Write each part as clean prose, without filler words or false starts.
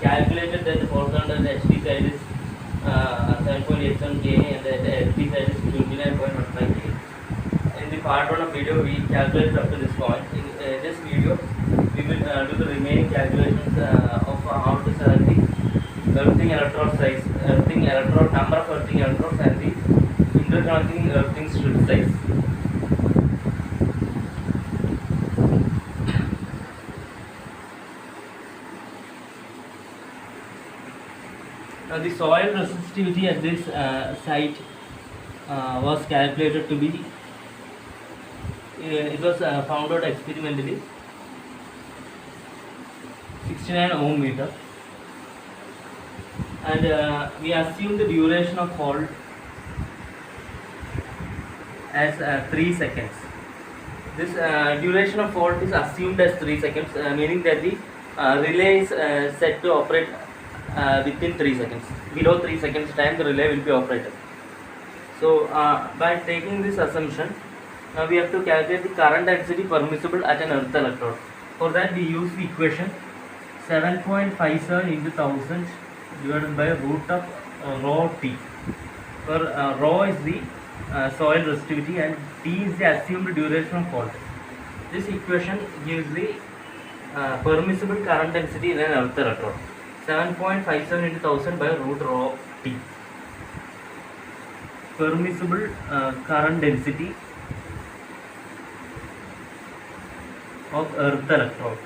calculated that the fault current at the HT side is 7.87 kA and at the LT side is 29.15 kA. In the part 1 of video, we calculated up to this point. In this video, we will do the remaining calculations of how to select the earthing electrode size, earthing electrode number of earthing electrodes, and the interconnecting earthing strip size. Now the soil resistivity at this site was calculated to be, it was found out experimentally, 69 ohm meter, and we assume the duration of fault as 3 seconds. This duration of fault is assumed as 3 seconds, meaning that the relay is set to operate within 3 seconds. Below 3 seconds time, the relay will be operated. So by taking this assumption, now we have to calculate the current density permissible at an earth electrode. For that, we use the equation 7.57 into 1000 divided by root of rho t, where rho is the soil resistivity and t is the assumed duration of fault. This equation gives the permissible current density in an earth electrode. 7.57 into 1000 by root rho t. Permissible current density of earth electrode,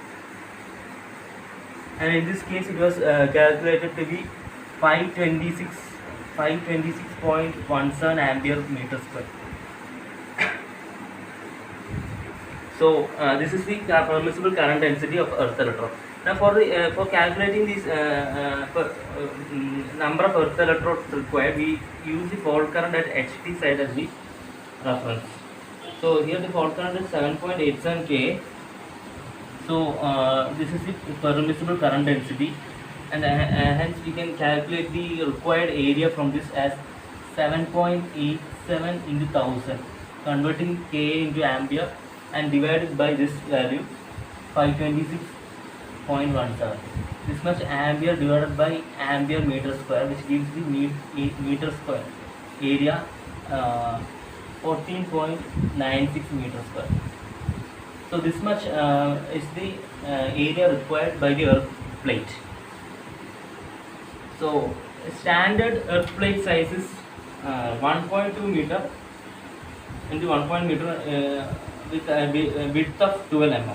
and in this case it was calculated to be 526.17 ampere meter square. So this is the permissible current density of earth electrode. Now for calculating this number of earth electrodes required, we use the fault current at HT side as the reference. So here the fault current is 7.87 kA. So this is the permissible current density, and hence we can calculate the required area from this as 7.87 into 1000, converting kA into ampere and divided by this value 526.17. This much ampere divided by ampere meter square, which gives the meter square area 14.96 meter square. So this much is the area required by the earth plate. So standard earth plate size is 1.2 meter into 1 meter with a width of 12 mm.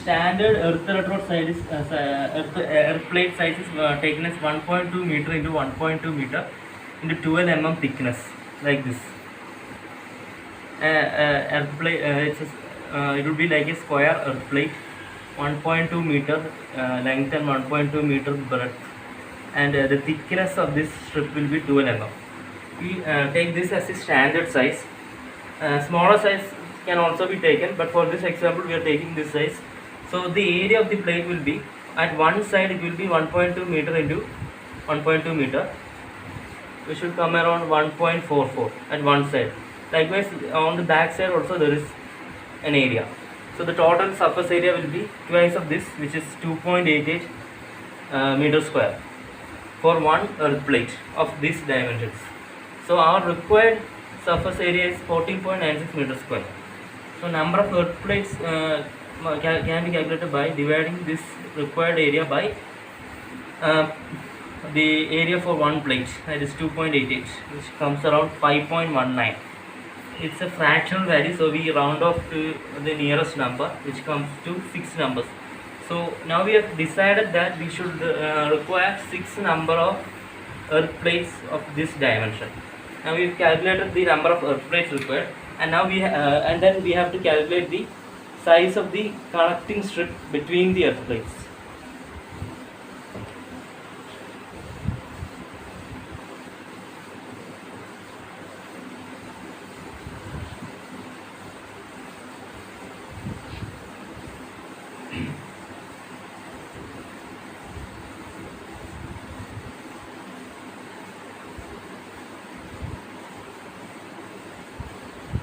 Standard earth electrode size is earth plate size is taken as 1.2 meter into 1.2 meter into 12 mm thickness, like this. Earth plate it will be like a square earth plate, 1.2 meter length and 1.2 meter breadth, and the thickness of this strip will be 12 mm. We take this as a standard size. Smaller size can also be taken, but for this example we are taking this size. So the area of the plate will be, at one side it will be 1.2 meter into 1.2 meter, which will come around 1.44 at one side. Likewise on the back side also there is an area. So the total surface area will be twice of this, which is 2.88 meter square for one earth plate of these dimensions. So our required surface area is 14.96 meter square. So number of earth plates can be calculated by dividing this required area by the area for one plate, that is 2.88, which comes around 5.19. It's a fractional value, so we round off to the nearest number, which comes to 6 numbers. So now we have decided that we should require 6 number of earth plates of this dimension. Now we have calculated the number of earth plates required, and now and then we have to calculate the size of the connecting strip between the earth plates.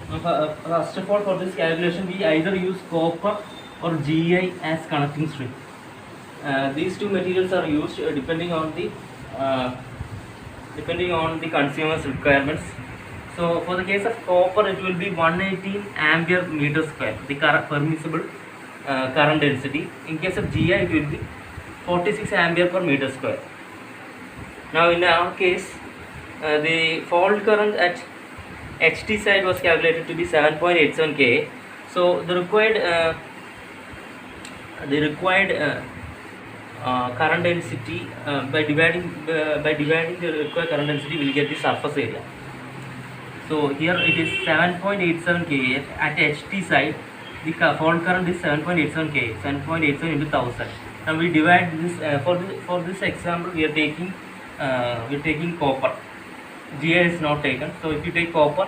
First of all, for this calculation, we either use copper or Gi as connecting strip. These two materials are used uh, depending on the consumer's requirements. So for the case of copper, it will be 118 ampere meter square, the permissible current density. In case of Gi, it will be 46 ampere per meter square. Now in our case, the fault current at HT side was calculated to be 7.87 kA. So the required current density by dividing the required current density, will get the surface area. So here it is 7.87 kA at HT side. The fault current is 7.87 kA, 7.87 into 1000. Now we divide this for this example. We are taking copper. Gi is not taken. So if you take copper,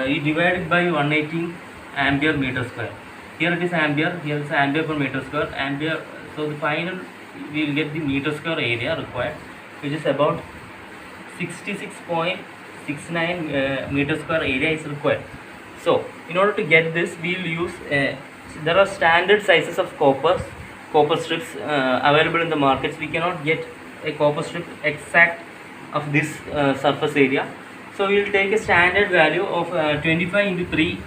you divide it by 118 ampere meter square. Here it is ampere. Here is ampere per meter square. Ampere. So the final we will get the meter square area required, which is about 66.69 meter square area is required. So in order to get this, we will use there are standard sizes of copper strips available in the markets. We cannot get a copper strip exact of this surface area, so we will take a standard value of 25 into 3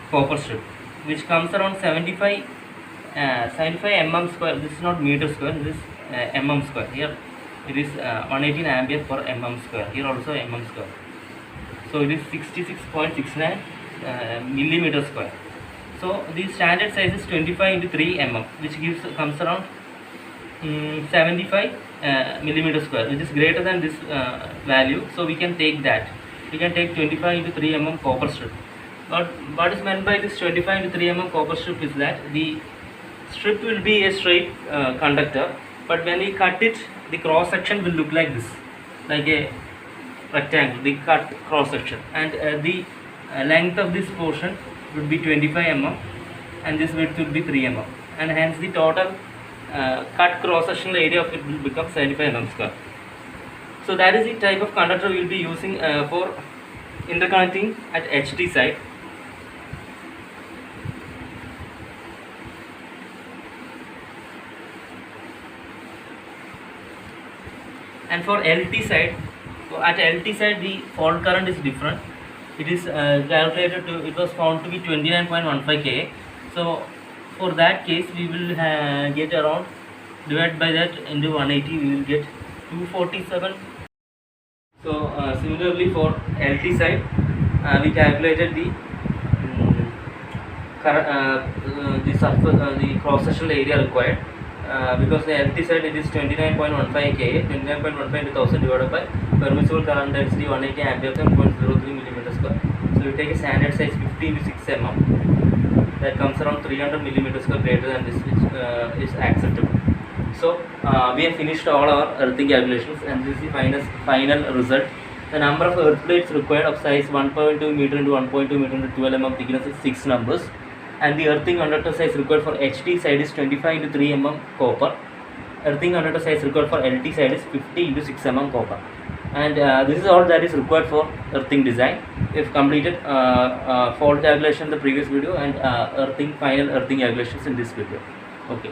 copper strip, which comes around 75 mm square. This is not meter square, this is mm square. Here it is 118 ampere per mm square, here also mm square. So it is 66.69 millimeter square. So the standard size is 25 into 3 mm, which comes around 75 millimeter square, which is greater than this value. So we can take that. We can take 25 into 3 mm copper strip. But what is meant by this 25 into 3 mm copper strip is that the strip will be a straight conductor, but when we cut it, the cross section will look like this, like a rectangle, the cut cross section, and the length of this portion would be 25 mm and this width will be 3 mm, and hence the total cut cross sectional area of it will become 75 mm square. So that is the type of conductor we will be using for interconnecting at HT side. And for LT side, at LT side the fault current is different. It is calculated to, it was found to be 29.15 kA. So for that case, we will get around, divide by that into 180, we will get 247. So similarly for LT side, we calculated the surface, the cross sectional area required, because the LT side it is 29.15 kA, 29.15 into 1000 divided by permissible current density 180 ampere, 10.03 millimeter square. So we take a standard size 50 into 6 mm. That comes around 300 millimeter square, greater than this, which is acceptable. So we have finished all our earthing calculations, and this is the final result. The number of earth plates required of size 1.2 meter into 1.2 meter into 12 mm thickness is 6 numbers, and the earthing conductor size required for HT side is 25 into 3 mm copper. Earthing conductor size required for LT side is 50 into 6 mm copper. And this is all that is required for earthing design. We have completed fault calculation in the previous video, and final earthing calculations in this video. Okay.